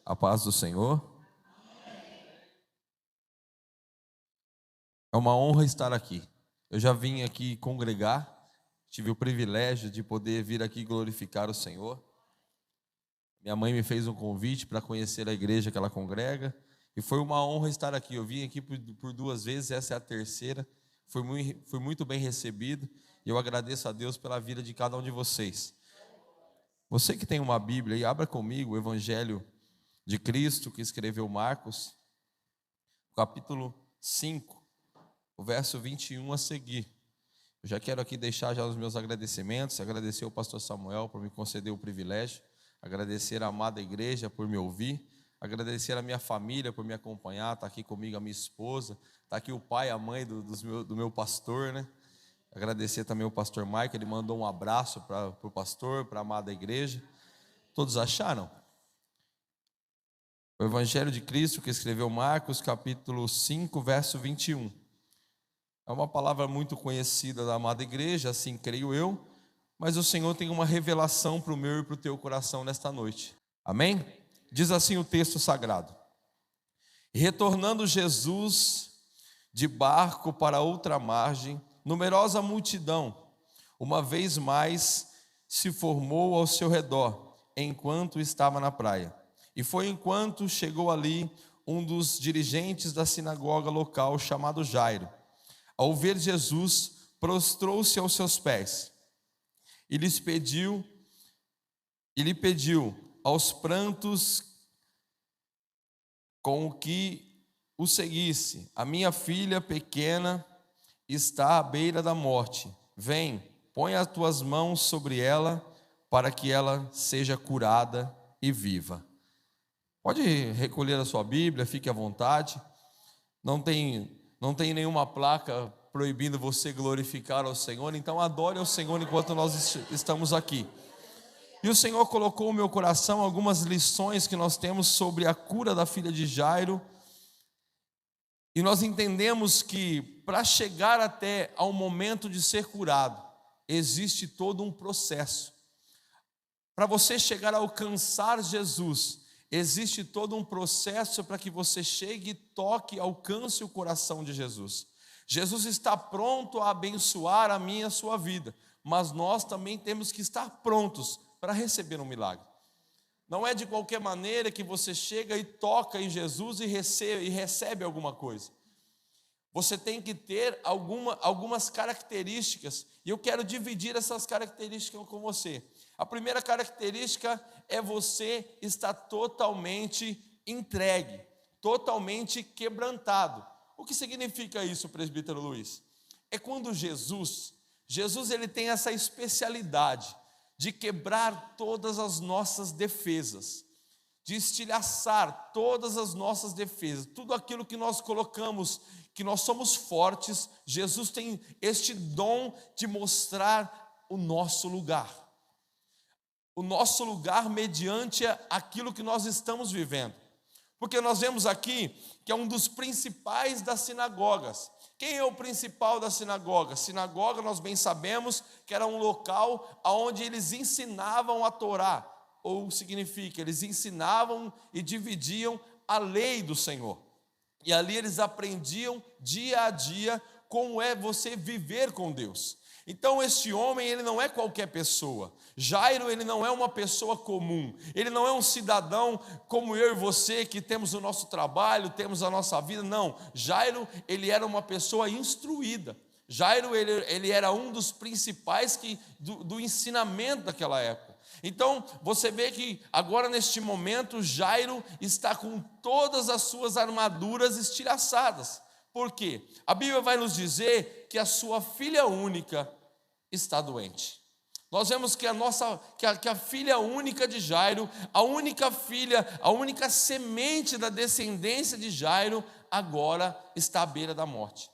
A paz do Senhor. É uma honra estar aqui. Eu já vim aqui congregar, tive o privilégio de poder vir aqui glorificar o Senhor. Minha mãe me fez um convite para conhecer a igreja que ela congrega, e foi uma honra estar aqui. Eu vim aqui por 2 vezes, essa é a terceira. Fui muito bem recebido, e eu agradeço a Deus pela vida de cada um de vocês. Você que tem uma Bíblia, e abra comigo o Evangelho de Cristo, que escreveu Marcos, capítulo 5, o verso 21 a seguir. Eu já quero aqui deixar já os meus agradecimentos, agradecer ao pastor Samuel por me conceder o privilégio, agradecer à amada igreja por me ouvir, agradecer à minha família por me acompanhar, está aqui comigo a minha esposa, está aqui o pai e a mãe do meu pastor, né? Agradecer também ao pastor Mike, ele mandou um abraço para o pastor, para a amada igreja. Todos acharam? O Evangelho de Cristo que escreveu Marcos, capítulo 5, verso 21. É uma palavra muito conhecida da amada igreja, assim creio eu, mas o Senhor tem uma revelação para o meu e para o teu coração nesta noite. Amém? Diz assim o texto sagrado: E retornando Jesus de barco para outra margem, numerosa multidão, uma vez mais, se formou ao seu redor, enquanto estava na praia. E foi enquanto chegou ali um dos dirigentes da sinagoga local, chamado Jairo. Ao ver Jesus, prostrou-se aos seus pés e lhe pediu aos prantos com o que o seguisse: a minha filha pequena está à beira da morte. Vem, põe as tuas mãos sobre ela, para que ela seja curada e viva. Pode recolher a sua Bíblia, fique à vontade. Não tem nenhuma placa proibindo você glorificar ao Senhor, então adore ao Senhor enquanto nós estamos aqui. E o Senhor colocou no meu coração algumas lições que nós temos sobre a cura da filha de Jairo. E nós entendemos que para chegar até ao momento de ser curado, existe todo um processo. Para você chegar a alcançar Jesus, existe todo um processo para que você chegue, toque, alcance o coração de Jesus. Jesus está pronto a abençoar a minha e a sua vida, mas nós também temos que estar prontos para receber um milagre. Não é de qualquer maneira que você chega e toca em Jesus e recebe alguma coisa. Você tem que ter algumas características, e eu quero dividir essas características com você. A primeira característica é você estar totalmente entregue, totalmente quebrantado. O que significa isso, presbítero Luiz? É quando Jesus ele tem essa especialidade de quebrar todas as nossas defesas, de estilhaçar todas as nossas defesas, tudo aquilo que nós colocamos, que nós somos fortes. Jesus tem este dom de mostrar o nosso lugar mediante aquilo que nós estamos vivendo, porque nós vemos aqui que é um dos principais das sinagogas. Quem é o principal da sinagoga? Sinagoga, nós bem sabemos que era um local onde eles ensinavam a Torá, ou significa, eles ensinavam e dividiam a lei do Senhor, e ali eles aprendiam dia a dia como é você viver com Deus. Então este homem, ele não é qualquer pessoa. Jairo, ele não é uma pessoa comum, ele não é um cidadão como eu e você, que temos o nosso trabalho, temos a nossa vida. Não, Jairo, ele era uma pessoa instruída. Jairo, ele era um dos principais do ensinamento daquela época. Então, você vê que agora neste momento, Jairo está com todas as suas armaduras estilhaçadas. Por quê? A Bíblia vai nos dizer que a sua filha única está doente. Nós vemos que a filha única de Jairo, a única filha, a única semente da descendência de Jairo, agora está à beira da morte.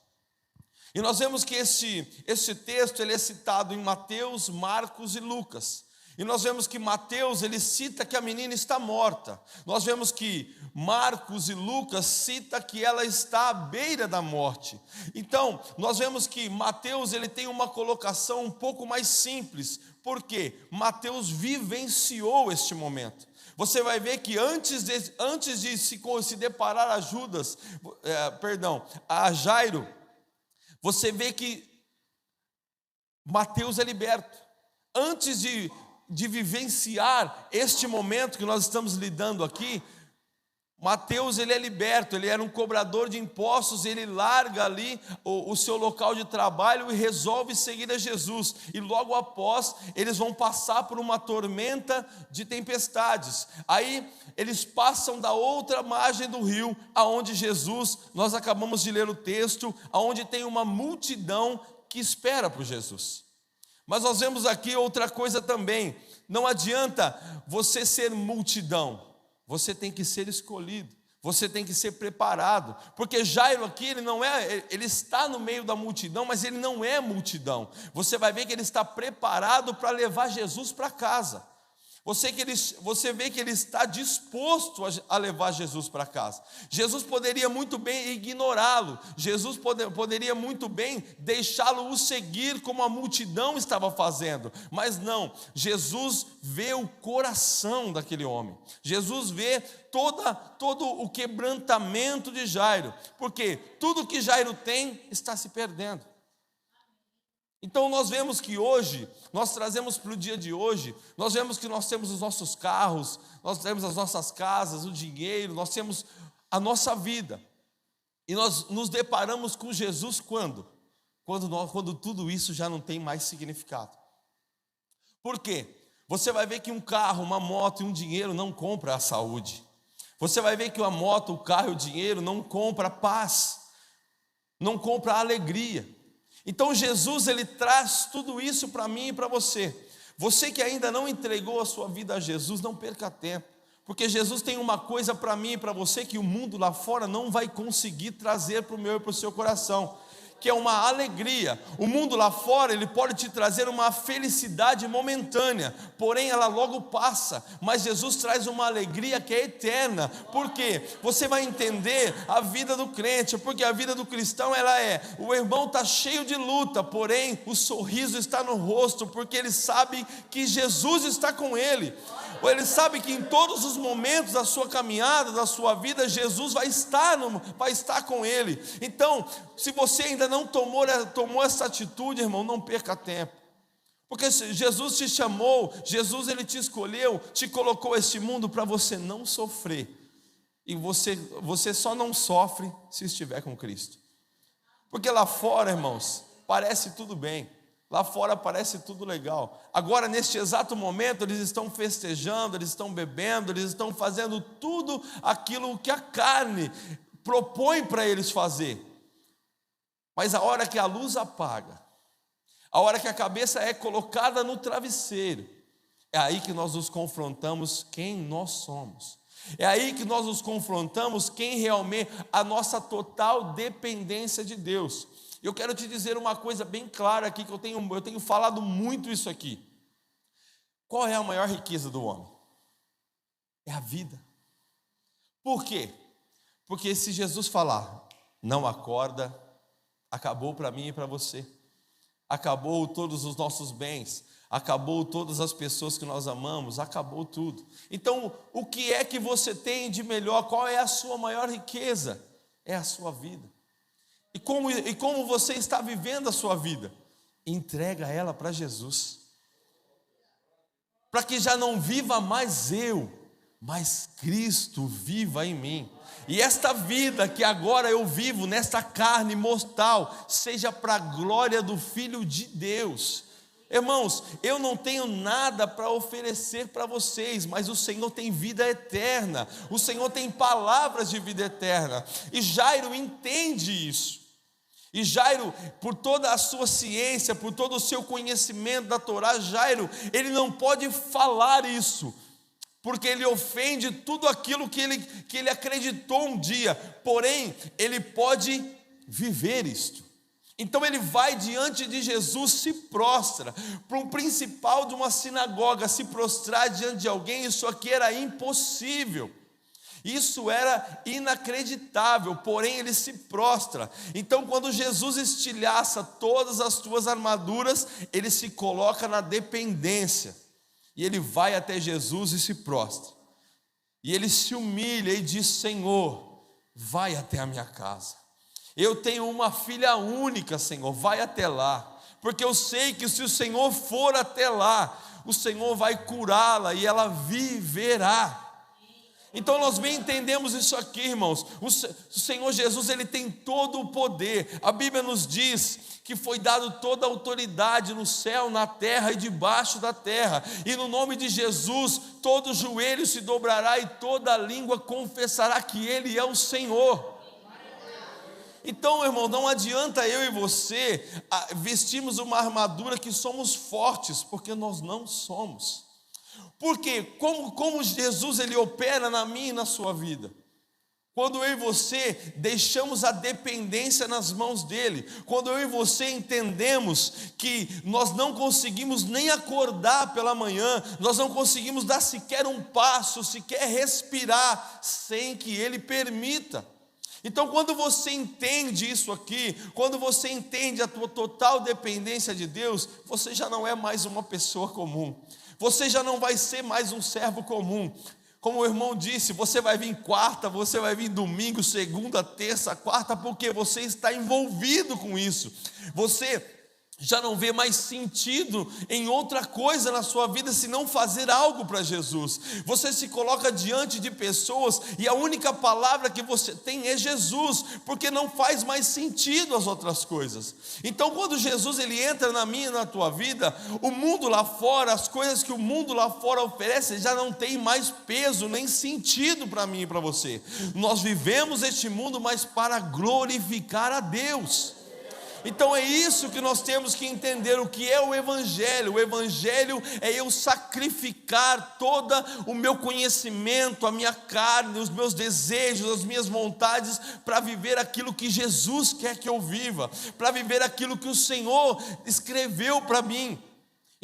E nós vemos que esse texto ele é citado em Mateus, Marcos e Lucas. E nós vemos que Mateus, ele cita que a menina está morta. Nós vemos que Marcos e Lucas cita que ela está à beira da morte. Então, nós vemos que Mateus, ele tem uma colocação um pouco mais simples. Por quê? Mateus vivenciou este momento. Você vai ver que antes de se deparar a Jairo, você vê que Mateus é liberto. Antes de vivenciar este momento que nós estamos lidando aqui, Mateus ele é liberto. Ele era um cobrador de impostos, ele larga ali o seu local de trabalho e resolve seguir a Jesus, e logo após eles vão passar por uma tormenta de tempestades. Aí eles passam da outra margem do rio, aonde Jesus, nós acabamos de ler o texto, aonde tem uma multidão que espera por Jesus. Mas nós vemos aqui outra coisa também: não adianta você ser multidão, você tem que ser escolhido, você tem que ser preparado, porque Jairo aqui, ele está no meio da multidão, mas ele não é multidão. Você vai ver que ele está preparado para levar Jesus para casa. Você vê que ele está disposto a levar Jesus para casa. Jesus poderia muito bem ignorá-lo, Jesus poderia muito bem deixá-lo o seguir como a multidão estava fazendo, mas não. Jesus vê o coração daquele homem, Jesus vê todo o quebrantamento de Jairo, porque tudo que Jairo tem está se perdendo. Então nós vemos que hoje, nós trazemos para o dia de hoje, nós vemos que nós temos os nossos carros, nós temos as nossas casas, o dinheiro, nós temos a nossa vida, e nós nos deparamos com Jesus quando tudo isso já não tem mais significado. Por quê? Você vai ver que um carro, uma moto e um dinheiro não compra a saúde. Você vai ver que uma moto, o carro e o dinheiro não compra a paz, não compra a alegria. Então Jesus, ele traz tudo isso para mim e para você. Você que ainda não entregou a sua vida a Jesus, não perca tempo, porque Jesus tem uma coisa para mim e para você que o mundo lá fora não vai conseguir trazer para o meu e para o seu coração, que é uma alegria. O mundo lá fora, ele pode te trazer uma felicidade momentânea, porém ela logo passa, mas Jesus traz uma alegria que é eterna. Porque você vai entender a vida do crente, porque a vida do cristão, o irmão está cheio de luta, porém o sorriso está no rosto, porque ele sabe que Jesus está com ele. Ou ele sabe que em todos os momentos da sua caminhada, da sua vida, Jesus vai estar com ele. Então, se você ainda não tomou essa atitude, irmão, não perca tempo, porque Jesus te chamou, Jesus ele te escolheu, te colocou este mundo para você não sofrer, e você só não sofre se estiver com Cristo, porque lá fora, irmãos, parece tudo bem, lá fora parece tudo legal. Agora, neste exato momento, eles estão festejando, eles estão bebendo, eles estão fazendo tudo aquilo que a carne propõe para eles fazer. Mas a hora que a luz apaga, a hora que a cabeça é colocada no travesseiro, é aí que nós nos confrontamos quem nós somos. É aí que nós nos confrontamos quem realmente, a nossa total dependência de Deus. Eu quero te dizer uma coisa bem clara aqui, que eu tenho falado muito isso aqui. Qual é a maior riqueza do homem? É a vida. Por quê? Porque se Jesus falar, não acorda, acabou para mim e para você. Acabou todos os nossos bens, acabou todas as pessoas que nós amamos, acabou tudo. Então, o que é que você tem de melhor? Qual é a sua maior riqueza? É a sua vida. E como você está vivendo a sua vida? Entrega ela para Jesus, para que já não viva mais eu, mas Cristo viva em mim. E esta vida que agora eu vivo nesta carne mortal, seja para a glória do Filho de Deus. Irmãos, eu não tenho nada para oferecer para vocês, mas o Senhor tem vida eterna, o Senhor tem palavras de vida eterna, e Jairo entende isso. E Jairo, por toda a sua ciência, por todo o seu conhecimento da Torá, Jairo, ele não pode falar isso, porque ele ofende tudo aquilo que ele acreditou um dia, porém, ele pode viver isto. Então ele vai diante de Jesus, se prostra. Para um principal de uma sinagoga, se prostrar diante de alguém, isso aqui era impossível. Isso era inacreditável, porém ele se prostra. Então, quando Jesus estilhaça todas as tuas armaduras, ele se coloca na dependência, e ele vai até Jesus e se prostra. E ele se humilha e diz: Senhor, vai até a minha casa. Eu tenho uma filha única, Senhor, vai até lá, porque eu sei que se o Senhor for até lá, o Senhor vai curá-la e ela viverá. Então nós bem entendemos isso aqui, irmãos. O Senhor Jesus, ele tem todo o poder. A Bíblia nos diz que foi dado toda a autoridade no céu, na terra e debaixo da terra. E no nome de Jesus, todo joelho se dobrará e toda língua confessará que Ele é o Senhor. Então, irmão, não adianta eu e você vestirmos uma armadura que somos fortes, porque nós não somos. Porque como Jesus ele opera na minha e na sua vida? Quando eu e você deixamos a dependência nas mãos dele, quando eu e você entendemos que nós não conseguimos nem acordar pela manhã, nós não conseguimos dar sequer um passo, sequer respirar, sem que ele permita. Então, quando você entende isso aqui, quando você entende a tua total dependência de Deus, você já não é mais uma pessoa comum. Você já não vai ser mais um servo comum. Como o irmão disse, você vai vir quarta, você vai vir domingo, segunda, terça, quarta, porque você está envolvido com isso. Você já não vê mais sentido em outra coisa na sua vida senão fazer algo para Jesus. Você se coloca diante de pessoas e a única palavra que você tem é Jesus, porque não faz mais sentido as outras coisas. Então, quando Jesus ele entra na minha e na tua vida, o mundo lá fora, as coisas que o mundo lá fora oferece já não tem mais peso nem sentido para mim e para você. Nós vivemos este mundo, mas para glorificar a Deus. Então é isso que nós temos que entender, o que é o Evangelho. O Evangelho é eu sacrificar todo o meu conhecimento, a minha carne, os meus desejos, as minhas vontades, para viver aquilo que Jesus quer que eu viva, para viver aquilo que o Senhor escreveu para mim.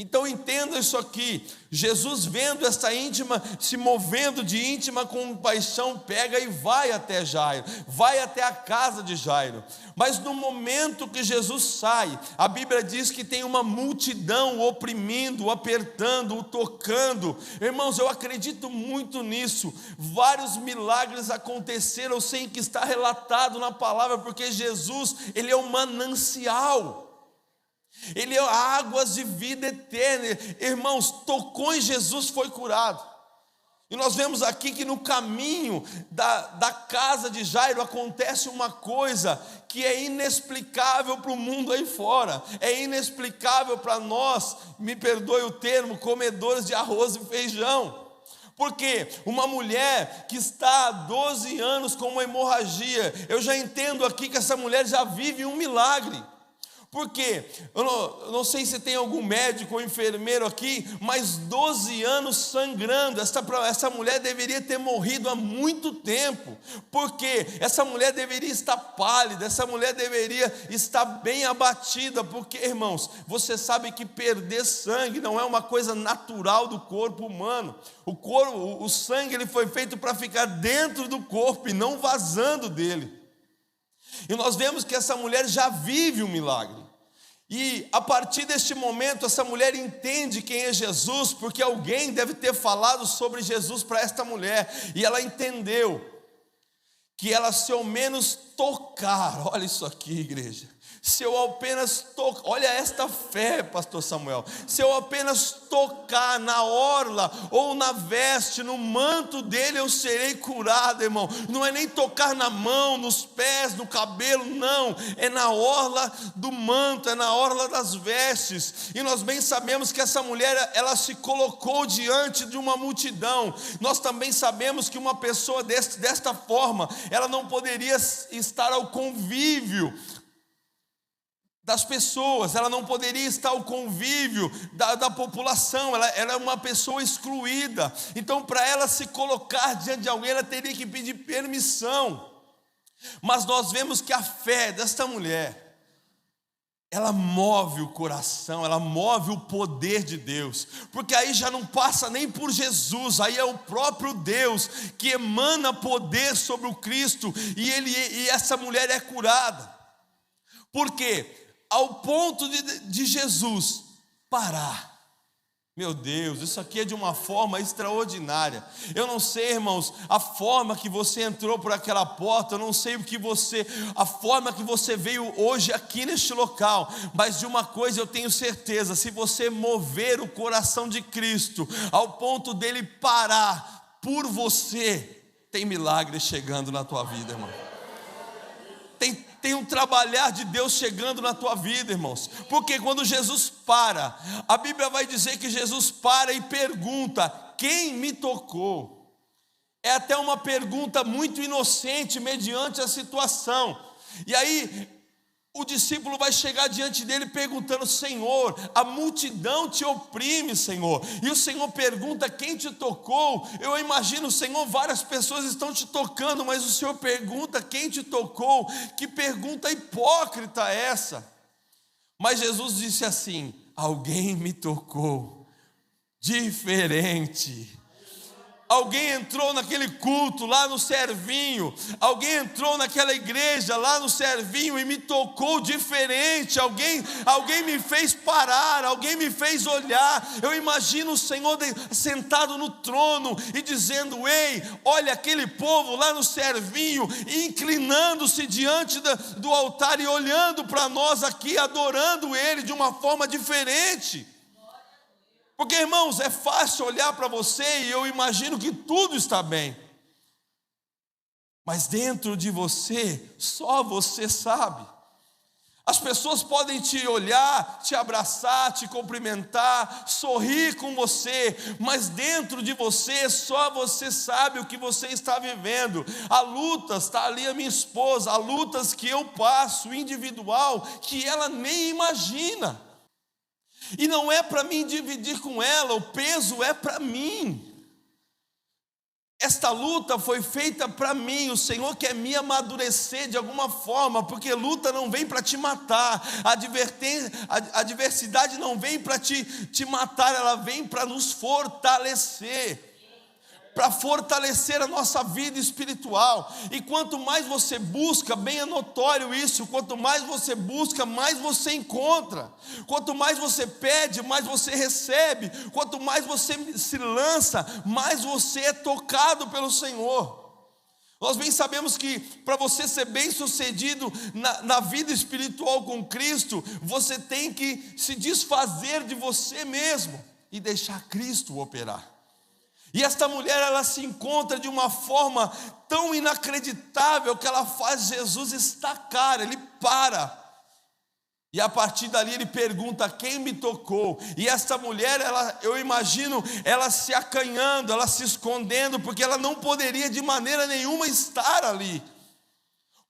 Então entenda isso aqui, Jesus vendo essa íntima, se movendo de íntima compaixão, pega e vai até Jairo, vai até a casa de Jairo. Mas no momento que Jesus sai, a Bíblia diz que tem uma multidão o oprimindo, o apertando, o tocando. Irmãos, eu acredito muito nisso. Vários milagres aconteceram sem que está relatado na palavra, porque Jesus, ele é um manancial. Ele é águas de vida eterna. Irmãos, tocou em Jesus, foi curado. E nós vemos aqui que no caminho da casa de Jairo acontece uma coisa que é inexplicável para o mundo aí fora, é inexplicável para nós, me perdoe o termo, comedores de arroz e feijão. Porque uma mulher que está há 12 anos com uma hemorragia, eu já entendo aqui que essa mulher já vive um milagre. Porque eu não sei se tem algum médico ou enfermeiro aqui, mas 12 anos sangrando, essa mulher deveria ter morrido há muito tempo, porque essa mulher deveria estar pálida, essa mulher deveria estar bem abatida, porque, irmãos, você sabe que perder sangue não é uma coisa natural do corpo humano. O sangue ele foi feito para ficar dentro do corpo e não vazando dele. E nós vemos que essa mulher já vive um milagre. E a partir deste momento, essa mulher entende quem é Jesus, porque alguém deve ter falado sobre Jesus para esta mulher. E ela entendeu que ela, se ao menos tocar, olha isso aqui, igreja. Se eu apenas tocar, olha esta fé, pastor Samuel. Se eu apenas tocar na orla ou na veste, no manto dele, eu serei curado, irmão. Não é nem tocar na mão, nos pés, no cabelo, não. É na orla do manto, é na orla das vestes. E nós bem sabemos que essa mulher, ela se colocou diante de uma multidão. Nós também sabemos que uma pessoa desta forma, ela não poderia estar ao convívio das pessoas, ela não poderia estar ao convívio da população, ela é uma pessoa excluída. Então, para ela se colocar diante de alguém, ela teria que pedir permissão. Mas nós vemos que a fé desta mulher, ela move o coração, ela move o poder de Deus, porque aí já não passa nem por Jesus, aí é o próprio Deus que emana poder sobre o Cristo, e essa mulher é curada. Por quê? Ao ponto de Jesus parar. Meu Deus, isso aqui é de uma forma extraordinária. Eu não sei, irmãos, a forma que você entrou por aquela porta, eu não sei a forma que você veio hoje aqui neste local, mas de uma coisa eu tenho certeza: se você mover o coração de Cristo ao ponto dele parar por você, tem milagre chegando na tua vida, irmão. Tem um trabalhar de Deus chegando na tua vida, irmãos. Porque quando Jesus para, a Bíblia vai dizer que Jesus para e pergunta: quem me tocou? É até uma pergunta muito inocente mediante a situação. E aí o discípulo vai chegar diante dele perguntando: Senhor, a multidão te oprime, Senhor. E o Senhor pergunta: quem te tocou? Eu imagino, Senhor, várias pessoas estão te tocando, mas o Senhor pergunta: quem te tocou? Que pergunta hipócrita é essa? Mas Jesus disse assim: alguém me tocou, diferente. Alguém entrou naquele culto lá no Servinho, alguém entrou naquela igreja lá no Servinho e me tocou diferente. Alguém me fez parar, alguém me fez olhar. Eu imagino o Senhor sentado no trono e dizendo: ei, olha aquele povo lá no Servinho, inclinando-se diante do altar e olhando para nós aqui, adorando Ele de uma forma diferente. Porque, irmãos, é fácil olhar para você e eu imagino que tudo está bem. Mas dentro de você, só você sabe. As pessoas podem te olhar, te abraçar, te cumprimentar, sorrir com você, mas dentro de você, só você sabe o que você está vivendo. Há lutas, está ali a minha esposa, há lutas que eu passo, individual, que ela nem imagina. E não é para mim dividir com ela, o peso é para mim. Esta luta foi feita para mim. O Senhor quer me amadurecer de alguma forma, porque luta não vem para te matar, a adversidade não vem para te matar, ela vem para nos fortalecer, para fortalecer a nossa vida espiritual. E quanto mais você busca, bem é notório isso, quanto mais você busca, mais você encontra. Quanto mais você pede, mais você recebe. Quanto mais você se lança, mais você é tocado pelo Senhor. Nós bem sabemos que para você ser bem sucedido na vida espiritual com Cristo, você tem que se desfazer de você mesmo e deixar Cristo operar. E esta mulher, ela se encontra de uma forma tão inacreditável que ela faz Jesus estacar, ele para. E a partir dali ele pergunta: quem me tocou? E esta mulher, eu imagino, ela se acanhando, ela se escondendo, porque ela não poderia de maneira nenhuma estar ali.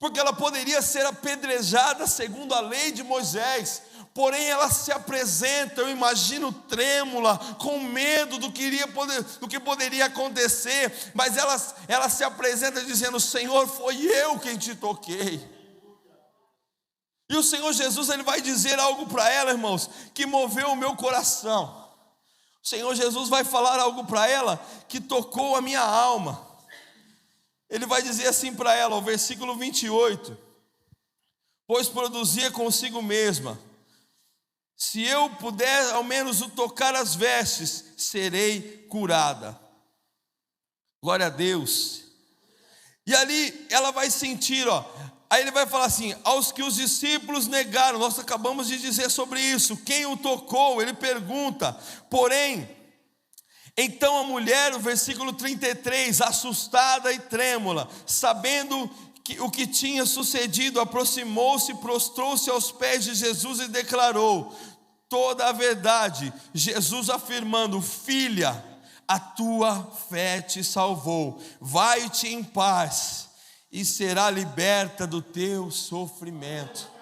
Porque ela poderia ser apedrejada segundo a lei de Moisés. Porém ela se apresenta, eu imagino, trêmula, com medo do que poderia acontecer, mas ela se apresenta dizendo: Senhor, foi eu quem te toquei. E o Senhor Jesus, ele vai dizer algo para ela, irmãos, que moveu o meu coração. O Senhor Jesus vai falar algo para ela que tocou a minha alma. Ele vai dizer assim para ela, o versículo 28: pois produzia consigo mesma: se eu puder ao menos o tocar as vestes, serei curada. Glória a Deus. E ali ela vai sentir, aí ele vai falar assim: aos que os discípulos negaram. Nós acabamos de dizer sobre isso. Quem o tocou? Ele pergunta. Porém, então a mulher, o versículo 33, assustada e trêmula, sabendo o que tinha sucedido, aproximou-se, prostrou-se aos pés de Jesus e declarou toda a verdade. Jesus afirmando: filha, a tua fé te salvou, vai-te em paz e será liberta do teu sofrimento.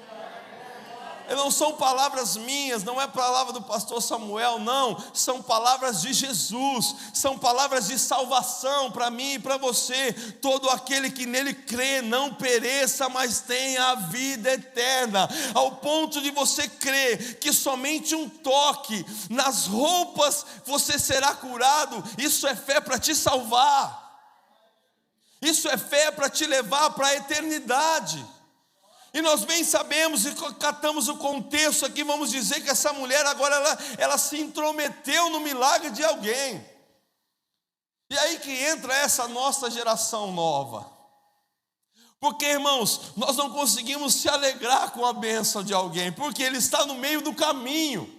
Não são palavras minhas, não é palavra do pastor Samuel, não, são palavras de Jesus, são palavras de salvação para mim e para você. Todo aquele que nele crê não pereça, mas tenha a vida eterna. Ao ponto de você crer que somente um toque nas roupas você será curado, isso é fé para te salvar, isso é fé para te levar para a eternidade. E nós bem sabemos e catamos o contexto aqui, vamos dizer que essa mulher agora ela se intrometeu no milagre de alguém. E aí que entra essa nossa geração nova. Porque, irmãos, nós não conseguimos se alegrar com a bênção de alguém, porque ele está no meio do caminho.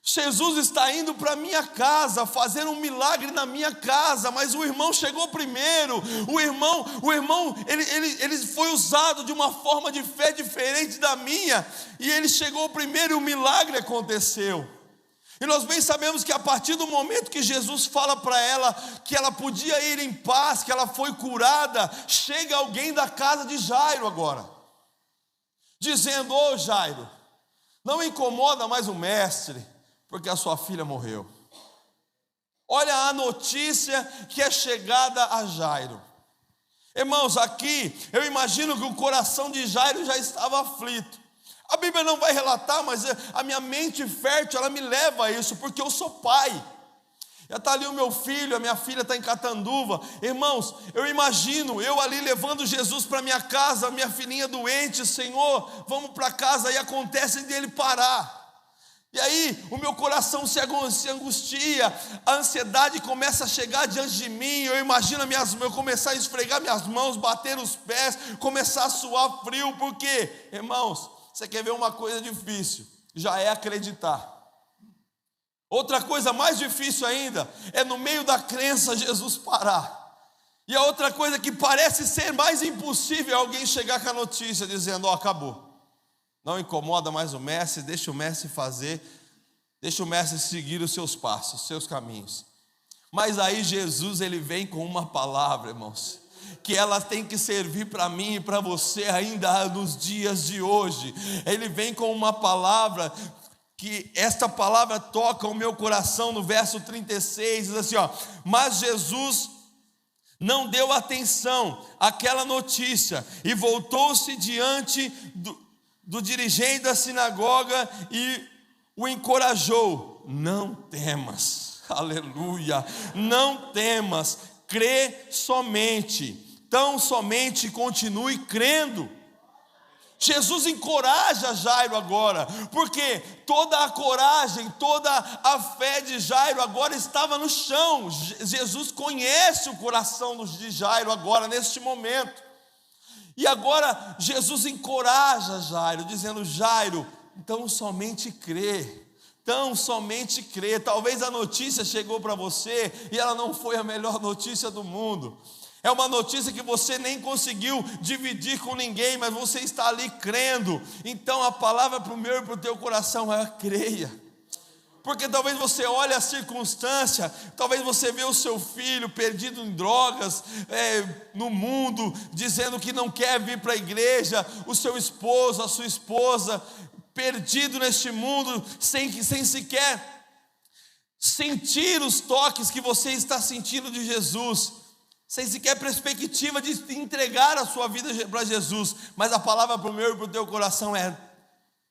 Jesus está indo para a minha casa, fazer um milagre na minha casa, mas o irmão chegou primeiro. O irmão, ele foi usado de uma forma de fé diferente da minha, e ele chegou primeiro e o milagre aconteceu. E nós bem sabemos que a partir do momento que Jesus fala para ela que ela podia ir em paz, que ela foi curada, chega alguém da casa de Jairo agora, dizendo: ô Jairo, não incomoda mais o mestre, porque a sua filha morreu. Olha a notícia que é chegada a Jairo. Irmãos, aqui eu imagino que o coração de Jairo já estava aflito. A Bíblia não vai relatar, mas a minha mente fértil, ela me leva a isso, porque eu sou pai. Já está ali o meu filho, a minha filha está em Catanduva. Irmãos, eu imagino eu ali levando Jesus para minha casa, minha filhinha doente. Senhor, vamos para casa. E acontece dele parar. E aí o meu coração se angustia, a ansiedade começa a chegar diante de mim. Eu imagino eu começar a esfregar minhas mãos, bater os pés, começar a suar frio. Por quê? Irmãos, você quer ver uma coisa difícil? Já é acreditar. Outra coisa mais difícil ainda é no meio da crença Jesus parar. E a outra coisa que parece ser mais impossível é alguém chegar com a notícia dizendo: ó, acabou. Não incomoda mais o mestre, deixa o mestre fazer, deixa o mestre seguir os seus passos, os seus caminhos. Mas aí Jesus, ele vem com uma palavra, irmãos, que ela tem que servir para mim e para você ainda nos dias de hoje. Ele vem com uma palavra, que esta palavra toca o meu coração. No verso 36, diz assim, ó: mas Jesus não deu atenção àquela notícia e voltou-se diante do dirigente da sinagoga e o encorajou: não temas, aleluia, não temas, crê somente, tão somente continue crendo. Jesus encoraja Jairo agora, porque toda a coragem, toda a fé de Jairo agora estava no chão. Jesus conhece o coração de Jairo agora, neste momento. E agora Jesus encoraja Jairo, dizendo: Jairo, tão somente crê, tão somente crê. Talvez a notícia chegou para você e ela não foi a melhor notícia do mundo. É uma notícia que você nem conseguiu dividir com ninguém, mas você está ali crendo. Então a palavra para o meu e para o teu coração é: creia. Porque talvez você olhe a circunstância, talvez você vê o seu filho perdido em drogas, no mundo, dizendo que não quer vir para a igreja, o seu esposo, a sua esposa, perdido neste mundo, sem sequer sentir os toques que você está sentindo de Jesus, sem sequer perspectiva de entregar a sua vida para Jesus. Mas a palavra para o meu e para o teu coração é: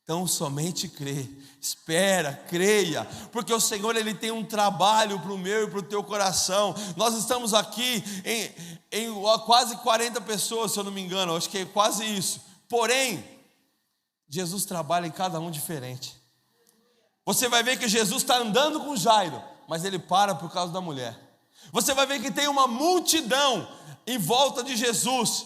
então somente crê, espera, creia, porque o Senhor, Ele tem um trabalho para o meu e para o teu coração. Nós estamos aqui em quase 40 pessoas, se eu não me engano, acho que é quase isso. Porém, Jesus trabalha em cada um diferente. Você vai ver que Jesus está andando com Jairo, mas ele para por causa da mulher. Você vai ver que tem uma multidão em volta de Jesus.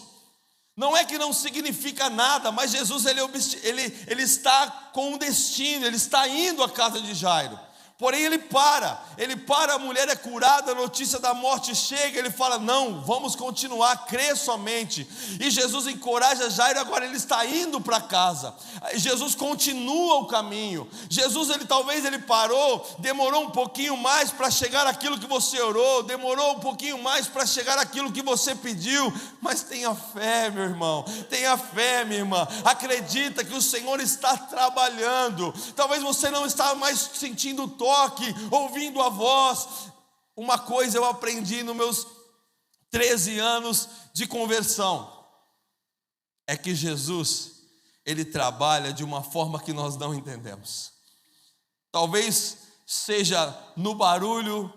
Não é que não significa nada, mas Jesus ele está com um destino, ele está indo à casa de Jairo. Porém ele para, a mulher é curada, a notícia da morte chega, ele fala: não, vamos continuar, crê somente. E Jesus encoraja Jairo, agora ele está indo para casa. Jesus continua o caminho. Jesus, talvez ele parou, demorou um pouquinho mais para chegar aquilo que você orou, demorou um pouquinho mais para chegar aquilo que você pediu, mas tenha fé, meu irmão, tenha fé, minha irmã, acredita que o Senhor está trabalhando. Talvez você não está mais sentindo toque, ouvindo a voz. Uma coisa eu aprendi nos meus 13 anos de conversão, é que Jesus, Ele trabalha de uma forma que nós não entendemos. Talvez seja no barulho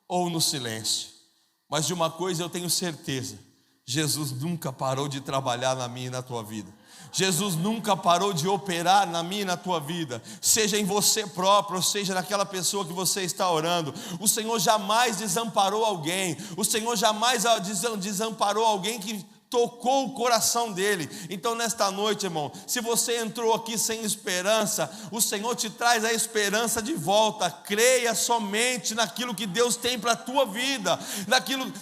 ou no silêncio, mas de uma coisa eu tenho certeza: Jesus nunca parou de trabalhar na minha e na tua vida. Jesus nunca parou de operar na minha e na tua vida, seja em você próprio, ou seja naquela pessoa que você está orando. O Senhor jamais desamparou alguém, o Senhor jamais desamparou alguém que tocou o coração dele. Então nesta noite, irmão, se você entrou aqui sem esperança, o Senhor te traz a esperança de volta. Creia somente naquilo que Deus tem para a tua vida,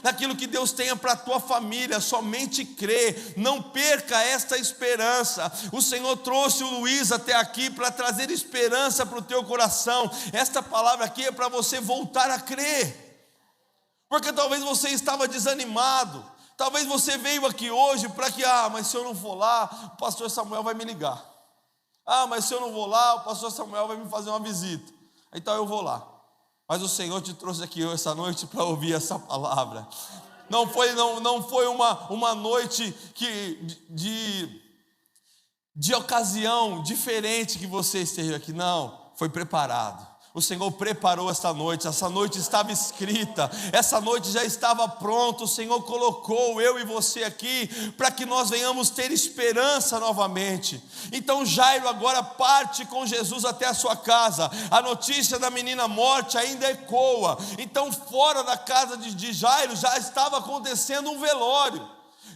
naquilo que Deus tenha para a tua família. Somente crê, não perca esta esperança. O Senhor trouxe o Luiz até aqui para trazer esperança para o teu coração. Esta palavra aqui é para você voltar a crer, porque talvez você estava desanimado. Talvez você veio aqui hoje para que, mas se eu não for lá, o pastor Samuel vai me ligar. Mas se eu não vou lá, o pastor Samuel vai me fazer uma visita. Então eu vou lá. Mas o Senhor te trouxe aqui essa noite para ouvir essa palavra. Não foi uma noite de ocasião diferente que você esteja aqui. Não, foi preparado. O Senhor preparou essa noite estava escrita, essa noite já estava pronta. O Senhor colocou eu e você aqui para que nós venhamos ter esperança novamente. Então Jairo agora parte com Jesus até a sua casa. A notícia da menina morte ainda ecoa. Então fora da casa de Jairo já estava acontecendo um velório,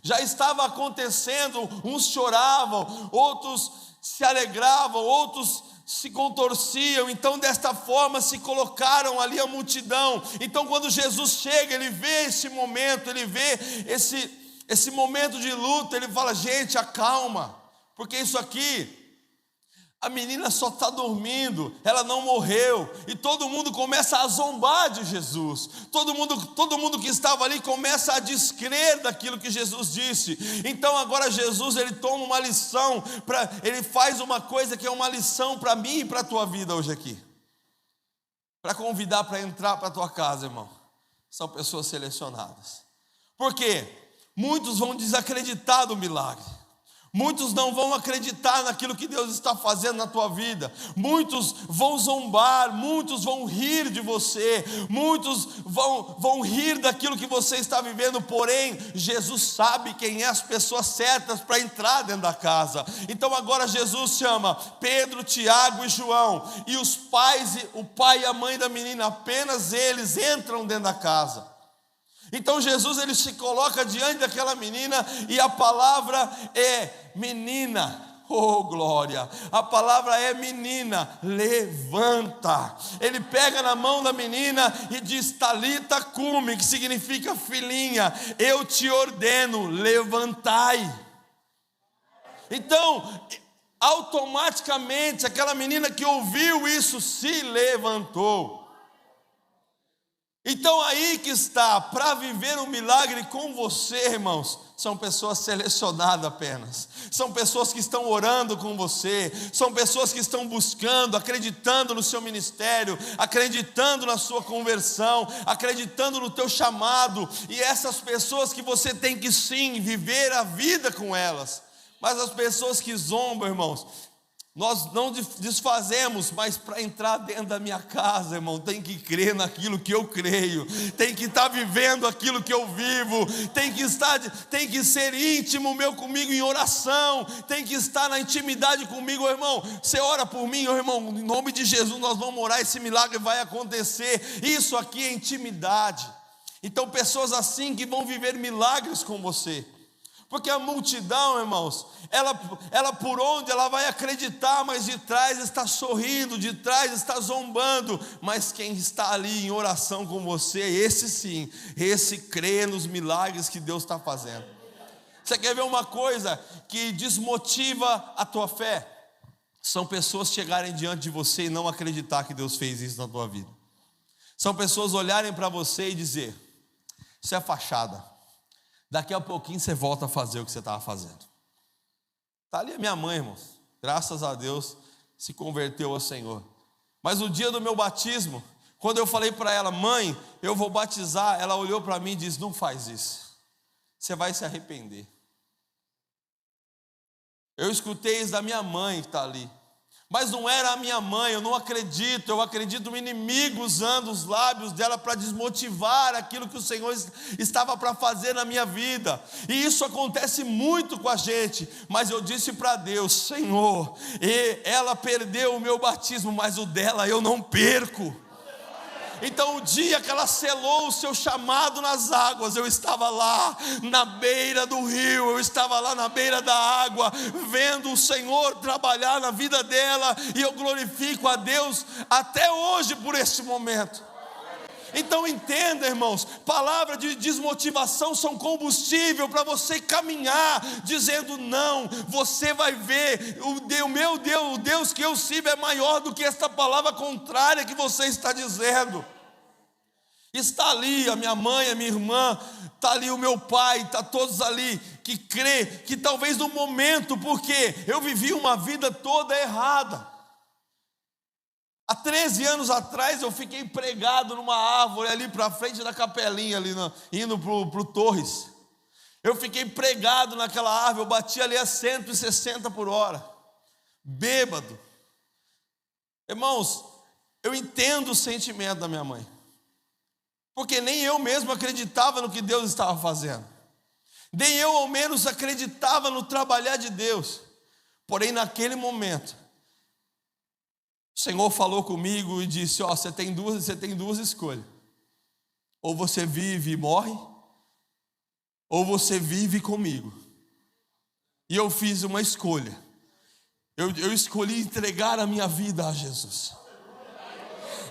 já estava acontecendo, uns choravam, outros se alegravam, outros se contorciam. Então desta forma se colocaram ali a multidão. Então quando Jesus chega, ele vê esse momento, ele vê esse momento de luta, ele fala: gente, acalma, porque isso aqui, a menina só está dormindo, ela não morreu. E todo mundo começa a zombar de Jesus. Todo mundo que estava ali começa a descrer daquilo que Jesus disse. Então agora Jesus, ele toma uma lição, ele faz uma coisa que é uma lição para mim e para a tua vida hoje aqui. Para convidar para entrar para a tua casa, irmão. São pessoas selecionadas. Por quê? Muitos vão desacreditar do milagre. Muitos não vão acreditar naquilo que Deus está fazendo na tua vida. Muitos vão zombar, muitos vão rir de você, muitos vão rir daquilo que você está vivendo. Porém, Jesus sabe quem é as pessoas certas para entrar dentro da casa. Então agora Jesus chama Pedro, Tiago e João, e os pais, o pai e a mãe da menina, apenas eles entram dentro da casa. Então Jesus, ele se coloca diante daquela menina, e a palavra é menina. Oh glória, a palavra é menina, levanta. Ele pega na mão da menina e diz: Talita cumi, que significa filhinha, eu te ordeno, levantai. Então automaticamente aquela menina que ouviu isso se levantou. Então aí que está, para viver um milagre com você, irmãos, são pessoas selecionadas apenas. São pessoas que estão orando com você, são pessoas que estão buscando, acreditando no seu ministério, acreditando na sua conversão, acreditando no teu chamado. E essas pessoas que você tem que sim viver a vida com elas. Mas as pessoas que zombam, irmãos, nós não desfazemos, mas para entrar dentro da minha casa, irmão, tem que crer naquilo que eu creio, tem que estar vivendo aquilo que eu vivo, tem que ser íntimo comigo em oração, tem que estar na intimidade comigo. Irmão, você ora por mim, irmão, em nome de Jesus nós vamos orar, esse milagre vai acontecer. Isso aqui é intimidade. Então pessoas assim que vão viver milagres com você. Porque a multidão, irmãos, ela por onde ela vai acreditar, mas de trás está sorrindo, de trás está zombando. Mas quem está ali em oração com você, esse sim, esse crê nos milagres que Deus está fazendo. Você quer ver uma coisa que desmotiva a tua fé? São pessoas chegarem diante de você e não acreditar que Deus fez isso na tua vida. São pessoas olharem para você e dizer: isso é fachada. Daqui a pouquinho você volta a fazer o que você estava fazendo. Está ali a minha mãe, irmãos. Graças a Deus se converteu ao Senhor. Mas no dia do meu batismo, quando eu falei para ela: mãe, eu vou batizar, ela olhou para mim e disse: não faz isso, você vai se arrepender. Eu escutei isso da minha mãe que está ali. Mas não era a minha mãe, eu não acredito. Eu acredito no inimigo usando os lábios dela para desmotivar aquilo que o Senhor estava para fazer na minha vida. E isso acontece muito com a gente. Mas eu disse para Deus: Senhor, ela perdeu o meu batismo, mas o dela eu não perco. Então o dia que ela selou o seu chamado nas águas, eu estava lá na beira do rio, eu estava lá na beira da água, vendo o Senhor trabalhar na vida dela, e eu glorifico a Deus até hoje por este momento. Então entenda, irmãos, palavras de desmotivação são combustível para você caminhar, dizendo: não, você vai ver, o meu Deus, o Deus que eu sirvo é maior do que esta palavra contrária que você está dizendo. Está ali a minha mãe, a minha irmã, está ali o meu pai, está todos ali, que crê que talvez no momento, porque eu vivi uma vida toda errada. Há 13 anos atrás eu fiquei pregado numa árvore ali para frente da capelinha, ali indo para o Torres. Eu fiquei pregado naquela árvore, eu bati ali a 160 por hora, bêbado. Irmãos, eu entendo o sentimento da minha mãe, porque nem eu mesmo acreditava no que Deus estava fazendo, nem eu ao menos acreditava no trabalhar de Deus. Porém naquele momento, o Senhor falou comigo e disse: ó, você tem duas escolhas, ou você vive e morre, ou você vive comigo. E eu fiz uma escolha, eu escolhi entregar a minha vida a Jesus.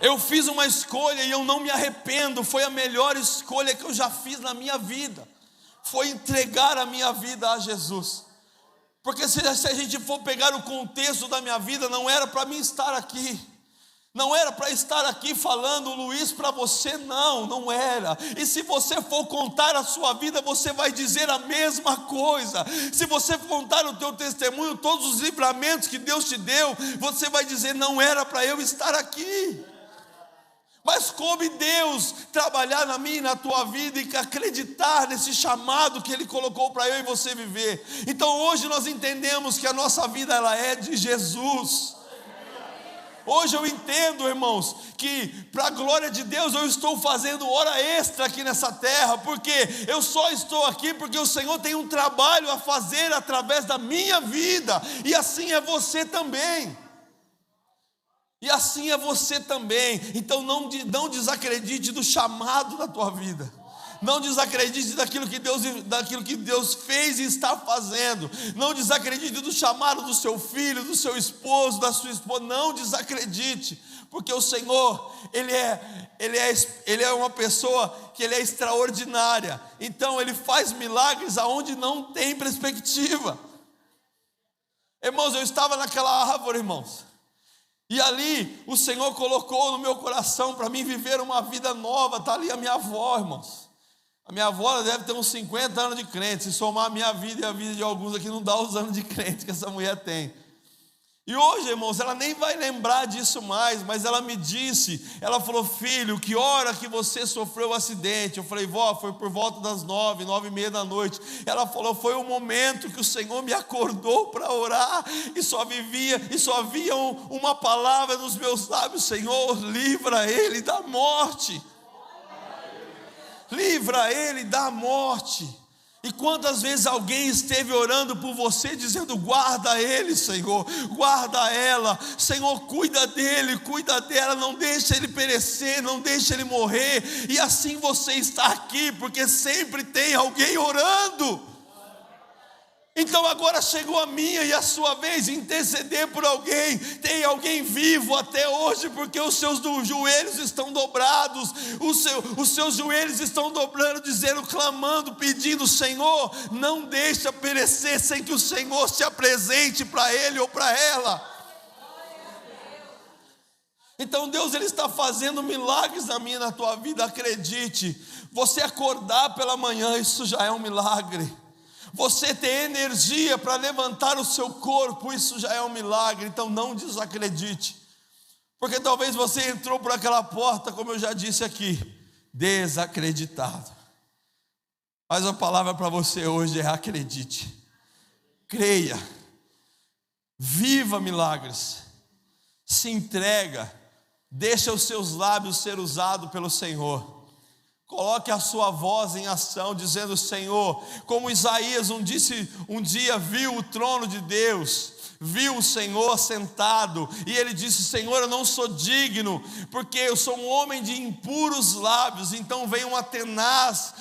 Eu fiz uma escolha e eu não me arrependo, foi a melhor escolha que eu já fiz na minha vida, foi entregar a minha vida a Jesus. Porque se a gente for pegar o contexto da minha vida, não era para mim estar aqui, não era para estar aqui falando Luiz para você, não era. E se você for contar a sua vida, você vai dizer a mesma coisa. Se você for contar o teu testemunho, todos os livramentos que Deus te deu, você vai dizer: não era para eu estar aqui. Mas coube Deus trabalhar na minha e na tua vida e acreditar nesse chamado que Ele colocou para eu e você viver. Então hoje nós entendemos que a nossa vida ela é de Jesus. Hoje eu entendo, irmãos, que para a glória de Deus eu estou fazendo hora extra aqui nessa terra, porque eu só estou aqui porque o Senhor tem um trabalho a fazer através da minha vida, e assim é você também. E assim é você também. Então não desacredite do chamado da tua vida. Não desacredite daquilo que Deus fez e está fazendo. Não desacredite do chamado do seu filho, do seu esposo, da sua esposa. Não desacredite, porque o Senhor, Ele é uma pessoa que Ele é extraordinária. Então Ele faz milagres aonde não tem perspectiva. Irmãos, eu estava naquela árvore, irmãos, e ali o Senhor colocou no meu coração para mim viver uma vida nova. Está ali a minha avó, irmãos. A minha avó deve ter uns 50 anos de crente. Se somar a minha vida e a vida de alguns aqui, não dá os anos de crente que essa mulher tem. E hoje, irmãos, ela nem vai lembrar disso mais, mas ela me disse, ela falou: filho, que hora que você sofreu o acidente? Eu falei: vó, foi por volta das 9h30 da noite. Ela falou: foi o momento que o Senhor me acordou para orar, e só havia uma palavra nos meus lábios: Senhor, livra ele da morte. Livra ele da morte. E quantas vezes alguém esteve orando por você, dizendo: guarda ele, Senhor, guarda ela, Senhor, cuida dele, cuida dela, não deixa ele perecer, não deixa ele morrer. E assim você está aqui, porque sempre tem alguém orando. Então agora chegou a minha e a sua vez de interceder por alguém. Tem alguém vivo até hoje, porque os seus joelhos estão dobrados, os seus joelhos estão dobrando, dizendo, clamando, pedindo: Senhor, não deixa perecer sem que o Senhor se apresente para ele ou para ela. Então Deus, Ele está fazendo milagres na minha e na tua vida, acredite. Você acordar pela manhã, isso já é um milagre. Você ter energia para levantar o seu corpo, isso já é um milagre. Então não desacredite, porque talvez você entrou por aquela porta, como eu já disse aqui, desacreditado. Mas a palavra para você hoje é: acredite, creia, viva milagres, se entrega, deixa os seus lábios ser usados pelo Senhor. Coloque a sua voz em ação, dizendo: Senhor, como Isaías um dia viu o trono de Deus, viu o Senhor sentado, e ele disse: Senhor, eu não sou digno, porque eu sou um homem de impuros lábios. Então vem uma tenaz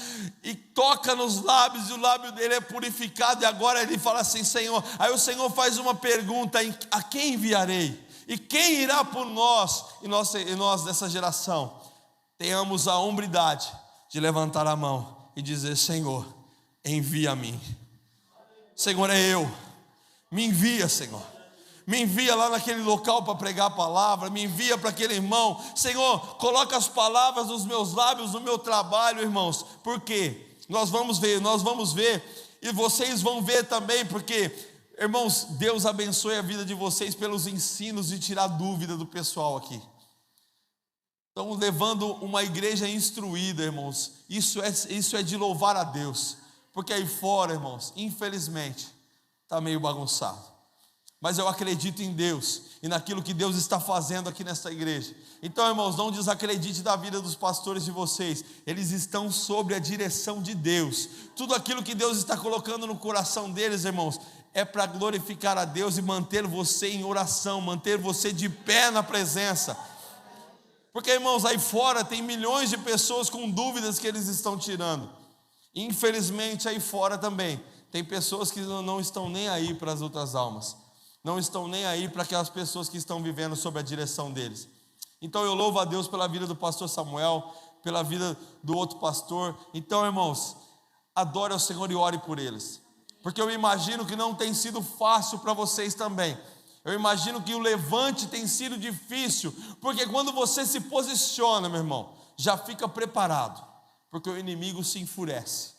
e toca nos lábios, e o lábio dele é purificado, e agora ele fala assim: Senhor. Aí o Senhor faz uma pergunta: a quem enviarei? E quem irá por nós? E nós dessa geração tenhamos a hombridade de levantar a mão e dizer: Senhor, envia a mim. Senhor, é eu. Me envia, Senhor. Me envia lá naquele local para pregar a palavra. Me envia para aquele irmão. Senhor, coloca as palavras nos meus lábios, no meu trabalho, irmãos. Por quê? Nós vamos ver. E vocês vão ver também, porque, irmãos, Deus abençoe a vida de vocês pelos ensinos de tirar dúvida do pessoal aqui. Estamos levando uma igreja instruída, irmãos. Isso é de louvar a Deus. Porque aí fora, irmãos, infelizmente, está meio bagunçado. Mas eu acredito em Deus e naquilo que Deus está fazendo aqui nessa igreja. Então, irmãos, não desacredite da vida dos pastores de vocês. Eles estão sob a direção de Deus. Tudo aquilo que Deus está colocando no coração deles, irmãos, é para glorificar a Deus e manter você em oração, manter você de pé na presença. Porque, irmãos, aí fora tem milhões de pessoas com dúvidas que eles estão tirando. Infelizmente, aí fora também tem pessoas que não estão nem aí para as outras almas. Não estão nem aí para aquelas pessoas que estão vivendo sob a direção deles. Então eu louvo a Deus pela vida do pastor Samuel, pela vida do outro pastor. Então, irmãos, adore ao Senhor e ore por eles. Porque eu imagino que não tem sido fácil para vocês também. Eu imagino que o levante tem sido difícil, porque quando você se posiciona, meu irmão, já fica preparado, porque o inimigo se enfurece.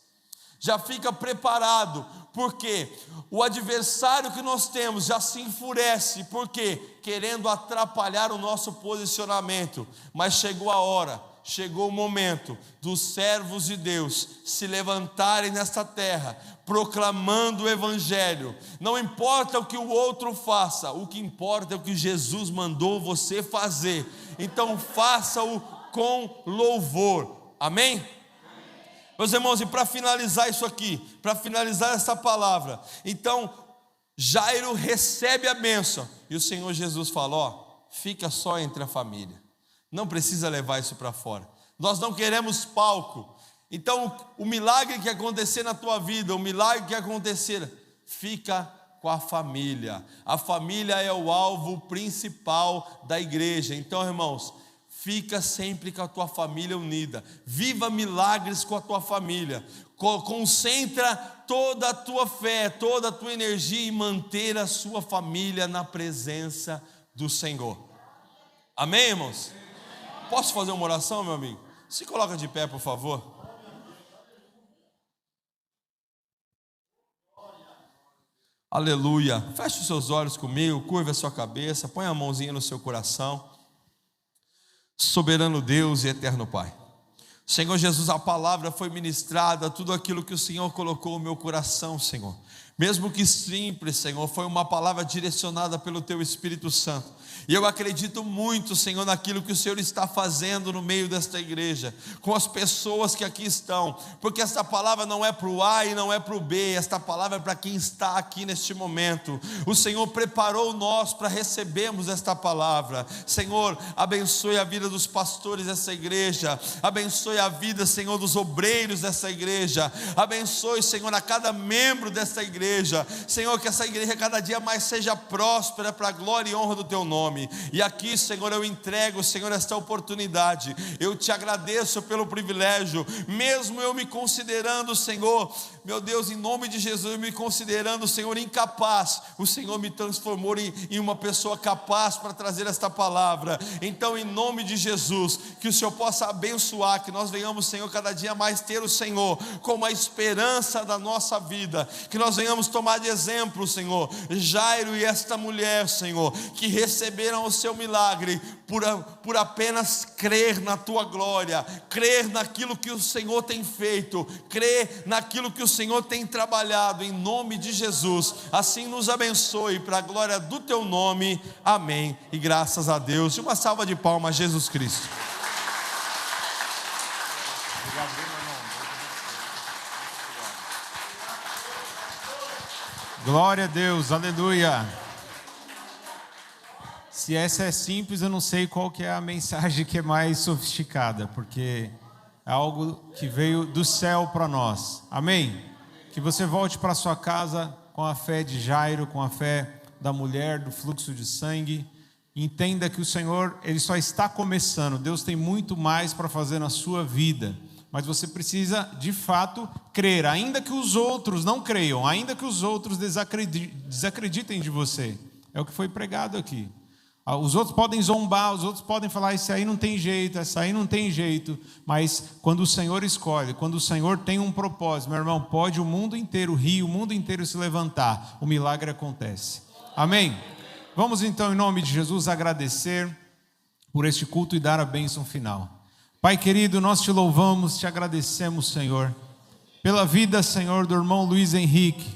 Já fica preparado, porque o adversário que nós temos já se enfurece, porque querendo atrapalhar o nosso posicionamento. Mas chegou a hora, chegou o momento dos servos de Deus se levantarem nesta terra, proclamando o evangelho. Não importa o que o outro faça, o que importa é o que Jesus mandou você fazer. Então faça-o com louvor. Amém? Meus irmãos, e para finalizar isso aqui, para finalizar essa palavra, então Jairo recebe a bênção, e o Senhor Jesus fala: fica só entre a família, não precisa levar isso para fora, nós não queremos palco. Então o milagre que acontecer na tua vida, o milagre que acontecer, fica com a família é o alvo principal da igreja. Então, irmãos, fica sempre com a tua família unida, viva milagres com a tua família, concentra toda a tua fé, toda a tua energia em manter a sua família na presença do Senhor. Amém, irmãos? Posso fazer uma oração, meu amigo? Se coloca de pé, por favor. Aleluia. Feche os seus olhos comigo, curva a sua cabeça, põe a mãozinha no seu coração. Soberano Deus e eterno Pai, Senhor Jesus, a palavra foi ministrada, tudo aquilo que o Senhor colocou no meu coração, Senhor, mesmo que simples, Senhor, foi uma palavra direcionada pelo Teu Espírito Santo. E eu acredito muito, Senhor, naquilo que o Senhor está fazendo no meio desta igreja, com as pessoas que aqui estão, porque esta palavra não é para o A e não é para o B, esta palavra é para quem está aqui neste momento. O Senhor preparou nós para recebermos esta palavra. Senhor, abençoe a vida dos pastores dessa igreja, abençoe a vida, Senhor, dos obreiros dessa igreja, abençoe, Senhor, a cada membro dessa igreja, Senhor, que essa igreja cada dia mais seja próspera para a glória e honra do Teu nome. E aqui, Senhor, eu entrego, Senhor, esta oportunidade. Eu te agradeço pelo privilégio, mesmo eu me considerando, Senhor, meu Deus, em nome de Jesus, me considerando, Senhor, incapaz, o Senhor me transformou em uma pessoa capaz para trazer esta palavra. Então, em nome de Jesus, que o Senhor possa abençoar, que nós venhamos, Senhor, cada dia mais ter o Senhor como a esperança da nossa vida, que nós venhamos tomar de exemplo, Senhor, Jairo e esta mulher, Senhor, que receberam o seu milagre por apenas crer na tua glória, crer naquilo que o Senhor tem feito, crer naquilo que o Senhor tem trabalhado, em nome de Jesus. Assim nos abençoe, para a glória do teu nome, amém, e graças a Deus. E uma salva de palmas a Jesus Cristo. Glória a Deus, aleluia. Se essa é simples, eu não sei qual que é a mensagem que é mais sofisticada, porque é algo que veio do céu para nós, amém? Que você volte para sua casa com a fé de Jairo, com a fé da mulher do fluxo de sangue. Entenda que o Senhor, Ele só está começando. Deus tem muito mais para fazer na sua vida, mas você precisa de fato crer, ainda que os outros não creiam, ainda que os outros desacreditem de você. É o que foi pregado aqui. Os outros podem zombar, os outros podem falar: esse aí não tem jeito, essa aí não tem jeito. Mas quando o Senhor escolhe, quando o Senhor tem um propósito, meu irmão, pode o mundo inteiro rir, o mundo inteiro se levantar, o milagre acontece. Amém? Vamos então, em nome de Jesus, agradecer por este culto e dar a bênção final. Pai querido, nós te louvamos, te agradecemos, Senhor, pela vida, Senhor, do irmão Luiz Henrique,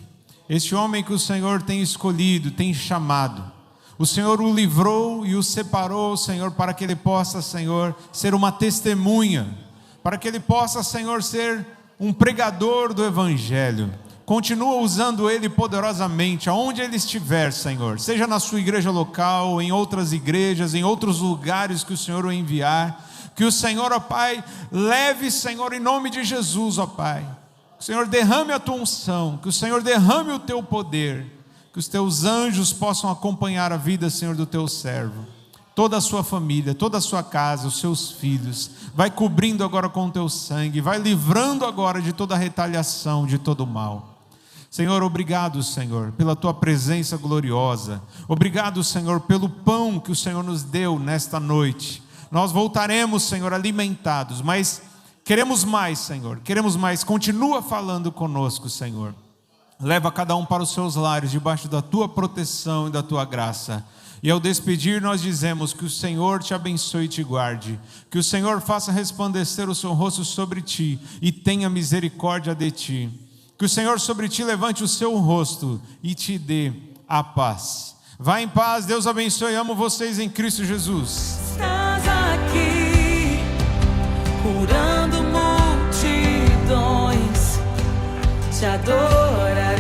este homem que o Senhor tem escolhido, tem chamado. O Senhor o livrou e o separou, Senhor, para que ele possa, Senhor, ser uma testemunha, para que ele possa, Senhor, ser um pregador do Evangelho. Continua usando ele poderosamente, aonde ele estiver, Senhor, seja na sua igreja local, em outras igrejas, em outros lugares que o Senhor o enviar. Que o Senhor, ó Pai, leve, Senhor, em nome de Jesus, ó Pai. Que o Senhor derrame a tua unção, que o Senhor derrame o teu poder, que os teus anjos possam acompanhar a vida, Senhor, do teu servo. Toda a sua família, toda a sua casa, os seus filhos. Vai cobrindo agora com o teu sangue, vai livrando agora de toda a retaliação, de todo o mal. Senhor, obrigado, Senhor, pela tua presença gloriosa. Obrigado, Senhor, pelo pão que o Senhor nos deu nesta noite. Nós voltaremos, Senhor, alimentados, mas queremos mais, Senhor, queremos mais. Continua falando conosco, Senhor. Leva cada um para os seus lares, debaixo da tua proteção e da tua graça. E ao despedir nós dizemos que o Senhor te abençoe e te guarde, que o Senhor faça resplandecer o seu rosto sobre ti e tenha misericórdia de ti, que o Senhor sobre ti levante o seu rosto e te dê a paz. Vá em paz, Deus abençoe, amo vocês em Cristo Jesus. Estás aqui, curando multidões, te adorarei.